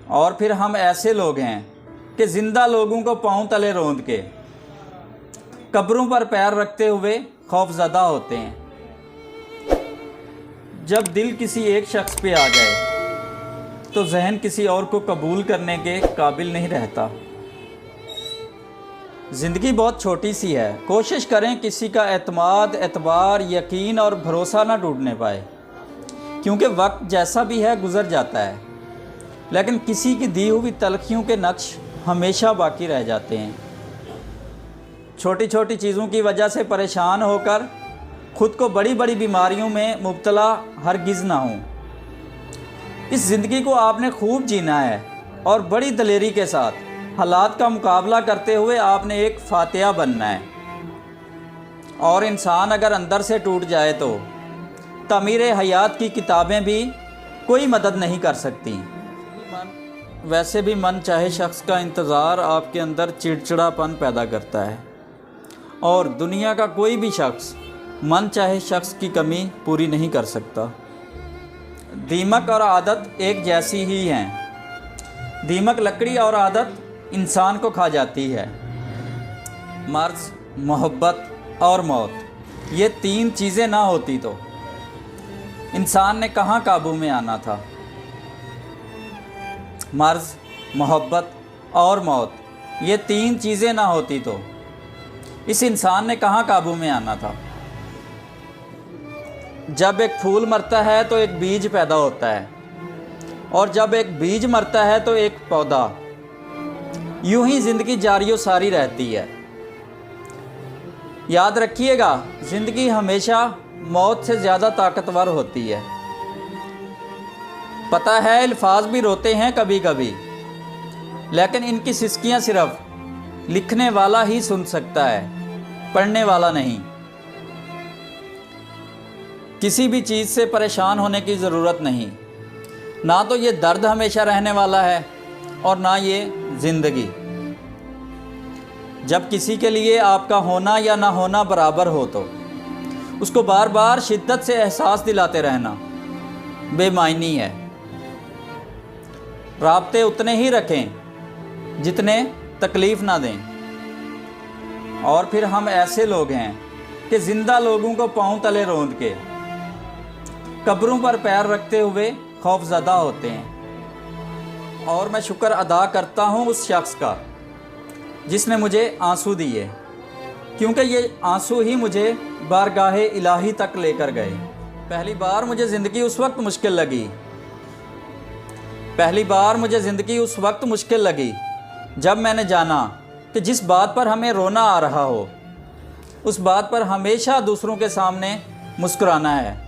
اور پھر ہم ایسے لوگ ہیں کہ زندہ لوگوں کو پاؤں تلے روند کے قبروں پر پیر رکھتے ہوئے خوف زدہ ہوتے ہیں۔ جب دل کسی ایک شخص پہ آ جائے تو ذہن کسی اور کو قبول کرنے کے قابل نہیں رہتا۔ زندگی بہت چھوٹی سی ہے، کوشش کریں کسی کا اعتماد، اعتبار، یقین اور بھروسہ نہ ٹوٹنے پائے، کیونکہ وقت جیسا بھی ہے گزر جاتا ہے، لیکن کسی کی دی ہوئی تلخیوں کے نقش ہمیشہ باقی رہ جاتے ہیں۔ چھوٹی چھوٹی چیزوں کی وجہ سے پریشان ہو کر خود کو بڑی بڑی بیماریوں میں مبتلا ہرگز نہ ہوں۔ اس زندگی کو آپ نے خوب جینا ہے اور بڑی دلیری کے ساتھ حالات کا مقابلہ کرتے ہوئے آپ نے ایک فاتحہ بننا ہے۔ اور انسان اگر اندر سے ٹوٹ جائے تو تعمیر حیات کی کتابیں بھی کوئی مدد نہیں کر سکتی۔ ویسے بھی من چاہے شخص کا انتظار آپ کے اندر چڑچڑا پن پیدا کرتا ہے، اور دنیا کا کوئی بھی شخص من چاہے شخص کی کمی پوری نہیں کر سکتا۔ دیمک اور عادت ایک جیسی ہی ہیں۔ دیمک لکڑی اور عادت انسان کو کھا جاتی ہے۔ مرض، محبت اور موت، یہ تین چیزیں نہ ہوتی تو انسان نے کہاں قابو میں آنا تھا؟ مرض، محبت اور موت، یہ تین چیزیں نہ ہوتی تو اس انسان نے کہاں قابو میں آنا تھا؟ جب ایک پھول مرتا ہے تو ایک بیج پیدا ہوتا ہے، اور جب ایک بیج مرتا ہے تو ایک پودا۔ یوں ہی زندگی جاری و ساری رہتی ہے۔ یاد رکھیے گا، زندگی ہمیشہ موت سے زیادہ طاقتور ہوتی ہے۔ پتہ ہے الفاظ بھی روتے ہیں کبھی کبھی، لیکن ان کی سسکیاں صرف لکھنے والا ہی سن سکتا ہے، پڑھنے والا نہیں۔ کسی بھی چیز سے پریشان ہونے کی ضرورت نہیں، نہ تو یہ درد ہمیشہ رہنے والا ہے اور نہ یہ زندگی۔ جب کسی کے لیے آپ کا ہونا یا نہ ہونا برابر ہو تو اس کو بار بار شدت سے احساس دلاتے رہنا بے معنی ہے۔ رابطے اتنے ہی رکھیں جتنے تکلیف نہ دیں۔ اور پھر ہم ایسے لوگ ہیں کہ زندہ لوگوں کو پاؤں تلے روند کے قبروں پر پیر رکھتے ہوئے خوف زدہ ہوتے ہیں۔ اور میں شکر ادا کرتا ہوں اس شخص کا جس نے مجھے آنسو دیے، کیونکہ یہ آنسو ہی مجھے بارگاہ الہی تک لے کر گئے۔ پہلی بار مجھے زندگی اس وقت مشکل لگی جب میں نے جانا کہ جس بات پر ہمیں رونا آ رہا ہو، اس بات پر ہمیشہ دوسروں کے سامنے مسکرانا ہے۔